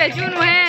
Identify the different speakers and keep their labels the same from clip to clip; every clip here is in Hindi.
Speaker 1: बेचू नुहे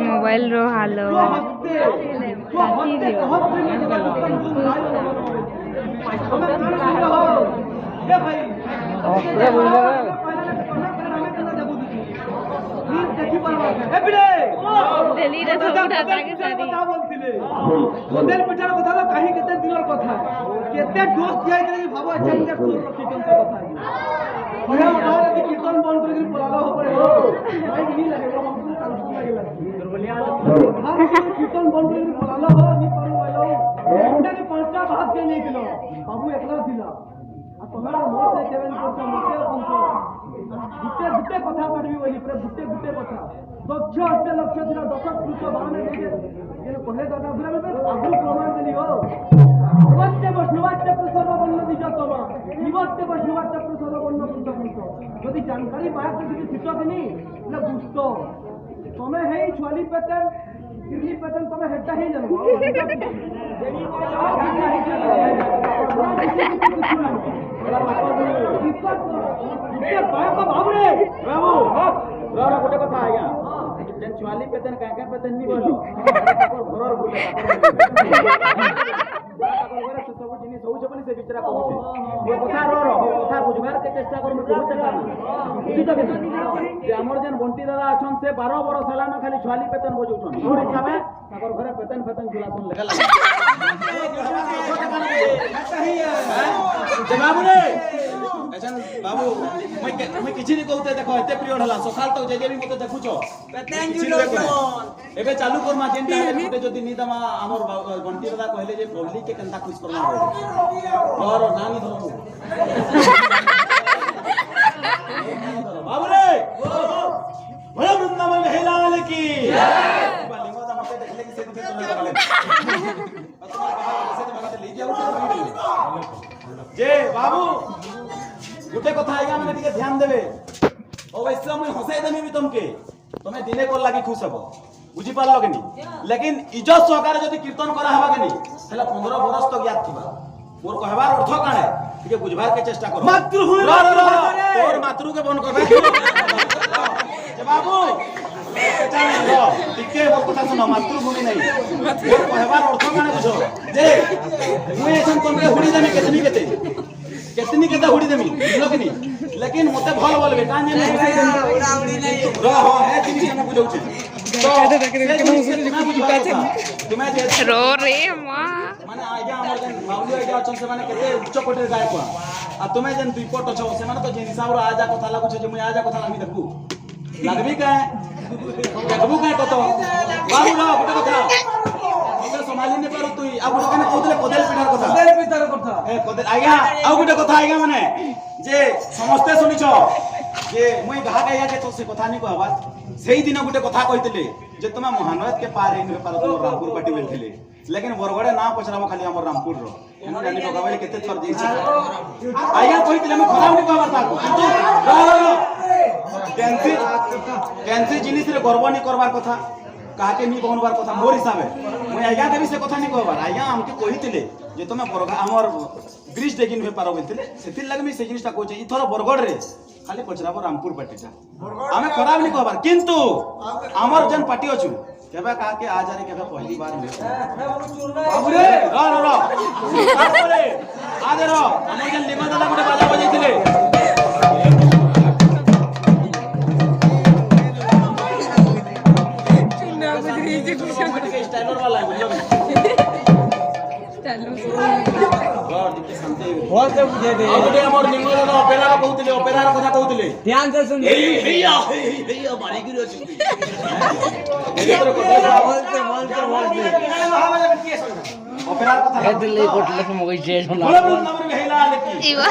Speaker 1: मोबाइल रो हालो जानकारी बाहर तुम्हें है छुआली पैटर्न किरली पैटर्न तुम्हें हेटा ही जानो गोटे कथा आज्ञा छुआली पैटर्न क्या पैटर्न नहीं बोलो घर बुले सब जिनिस होउछ बनी से बिचरा कहूछ ये कथा कथा बुझबार के चेष्टा कर मैं बहुत चेष्टा बुझी तो जे हमर जन बंटी दादा अछन से 12 बरस हला न खाली छुआली पेतन बजौछन और हिसाबे ताकर घरे पेतन झुला सुन लेखा लागे जे बाबू रे अछन बाबू मैं किछि नहीं कहते देखो एते पीरियड हला सकाल तक जे भी मते देखुछो पेतन झुला एबे चालू करमा जेनटा मते जदी नी दमा हमर बंटी दादा कहले जे पब्लिक के केनता खुश करना और नानी धरो बाबू रे बड़ा वृंदावन में हेला वाले की लिंगो दा मते देखले कि से तो लगले से मगते ले जाऊ जे बाबू गुटे कथा आइगा माने टिके ध्यान देबे अवश्य मैं हंसाई देमी भी तुमके तुम्हें दिने को लागी खुश हबो बुझी पारलो के नी लेकिन इज्जत सहकार जदी कीर्तन करा हबा के नी हला 15 बरस तक याद थिबा मोर कहबार अर्थ काने टिके बुझबार के चेष्टा करो मातृभूमि तोर मातृ के बन करबे जे बाबू टिके मोर कथा सुनो मातृभूमि नहीं मोर कहबार अर्थ काने बुझो जे मुए एसन तुमके हुडी देमी केतनी केता हुडी देमी बुझलो के नी लेकिन मते भल बोलबे कान जे उड़ाउड़ी नहीं रहो है जिनिस हम बुझौ छी तुम्हें रो रे मां माने आज्ञा हमर जन माउली आज्ञा अछन से माने केते उच्च कोटर गायक आ तुम्हें जन दुई पट छ से माने तो जे हिसाब रो आजा कथा लागु छ जे मुई आजा कथा लागि देखबू लागबी का देखबू का कतो बाबू रो गोटे कथा हमरे संभाली ने पारो तुई आ गोटे कने कोदले कोदल पिठार कथा ए कोदल आज्ञा आ गोटे कथा आज्ञा माने जे समस्त सुनिछ जे मुई गाहा गाया के तो से कथा नहीं कहबा सेही दिन गुटे कथा कहितले जे तुम महानद के पार हेन पार तुम रामपुर पाटी बेलथिले लेकिन बरगड़े ना पचराम खाली हमर रामपुर रो हम जानि बगावे केते थर जेछि आया कहितले हम खराब नहीं कहबा ताको कैंसी जिनिस रे गर्व नहीं करबार कथा काके नहीं कहनबार कथा मोर हिसाबे मुई आया देबी से कथा नहीं कहबार आया हमके कहितले जे तुम बरगा हमर ब्रिज देखिन पे पारो बेलथिले सेतिल लागि मी से जिनिसटा कहै ई थोर बरगड़ रे खाली पचराबो रामपुर पाटीटा आमे खराब नहीं कहबार किंतु हमर जन पार्टी अछु केबे का के आज रे केबे पहली बार में बाबू रे रो तारपरे आज रो हमर जन लिमा दादा गुटे बाजा बजाइथिले चुना बजरी जे स्टाइलर वाला है बुझलो गॉड दिखे शांति बहुत से बुझे दे अब हमर निंगो दादा ओपेरा कहउतिले ओपेरा रा कथा कहउतिले ध्यान से सुन हैया मारी गिरो छुटी बोलते ओपेरा कथा है दिल्ली कोटले में मगई जे सुना बोल नंबर में हैला लेकी इवा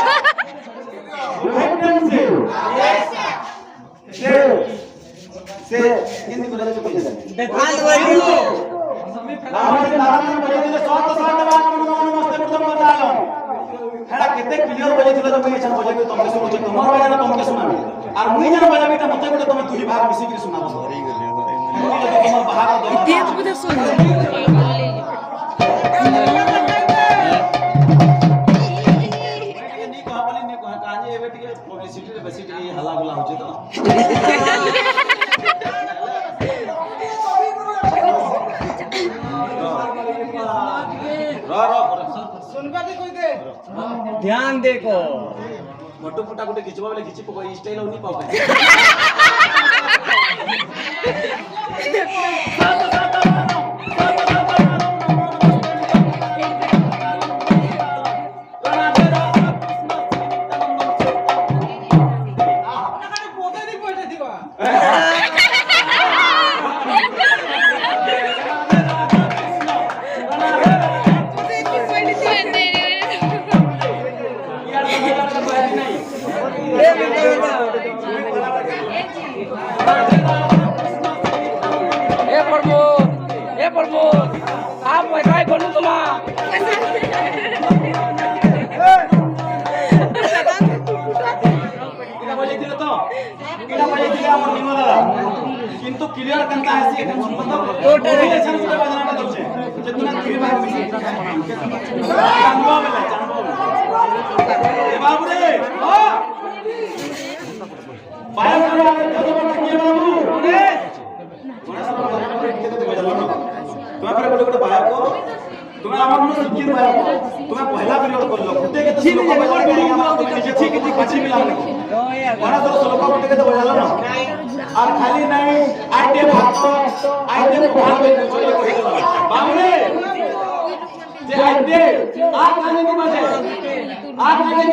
Speaker 1: से हिंदी बोले तो कुछ नहीं हां वही नारायण नारायण बोले दिले 100 बार नमस्ते प्रथम बतालो हेडा केते क्लियर बोले दिले तो मैं एछन बोले कि तुमके सुनो तुम्हार बजाना तुमके सुनाबे और मुई जन बजाबीटा मते गुटे तुम दुही भाग मिसी के सुनाबो तुम्हार बाहर देख बुझे सुन नी कहबली ने कह काजे एबे टिके पब्लिसिटी रे बेसी टिके हल्ला गुला होचे तो सुनबा के कोई दे ध्यान देखो मोटो फुटा गुटे खिचबा वाले खिची पको स्टाइल होनी पाओ आप काय करू तुमा किला बजे दिले तो किला बजे दिले हमर निमो दादा किंतु क्लियर कंता है से एकदम मतलब कोऑर्डिनेशन से बजाना दउछे जितना दुई बार मिसी जानबो बेला ए बाबू रे हां बाय करो आगे कदम के बाबू रे थोड़ा सा बजाना तुम्हें पर गोटे बाय को तुम्हें हमर न शिक्षित बाय को तुम्हें पहला पीरियड कर लो खुदे के तो लोग बजा के तुम्हें निजे ठीक की पछी मिला नहीं बड़ा तो लोग गोटे के तो बजालो ना और खाली नहीं आईटे भाग बाबू रे जे आईटे आ खाली नहीं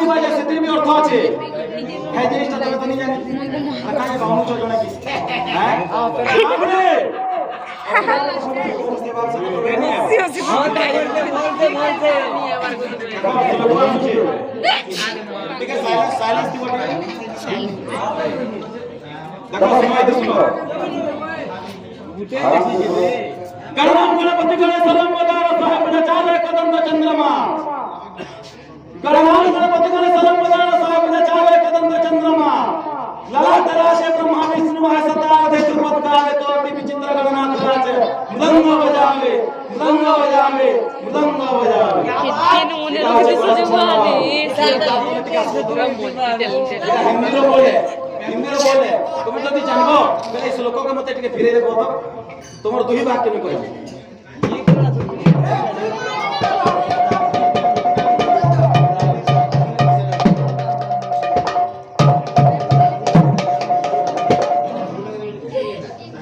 Speaker 1: बजे सेति में अर्थ আছে है जिनिसटा तमे तो नहीं जानी काहे बाबू जो जणा की हैं बाबू रे ठीक है साइलेंस की बोलिए देखो समय दे सुनो गणनाम गणपति गणेश सलम बदार साहब नचाले कदम का चंद्रमा गणनाम गणपति गणेश सलम बदार साहब नचाले कदम का चंद्रमा लला तराशे ब्रह्मा विष्णु महेश दे ध्रुवत काले तो अति विचित्र गणनाथ राज मृदंग बजावे कितने उन्हें सोचे वाले हिंदी बोले तुम जदी जानबो बेले श्लोक के मते टिके फिरे देखो तो तोमर दुही वाक्य में कहबो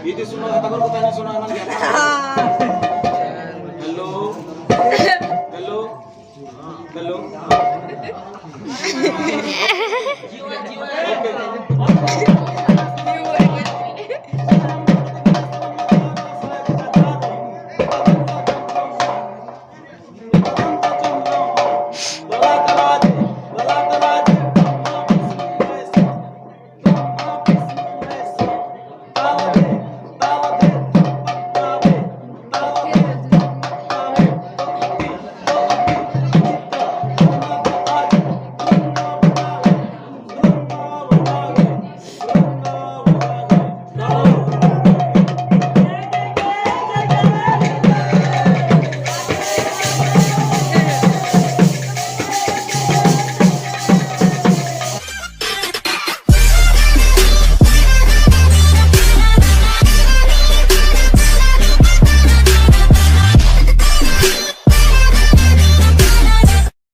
Speaker 1: ये सुनो तकर को ताने सुना मन हेलो हेलो हेलो जीवा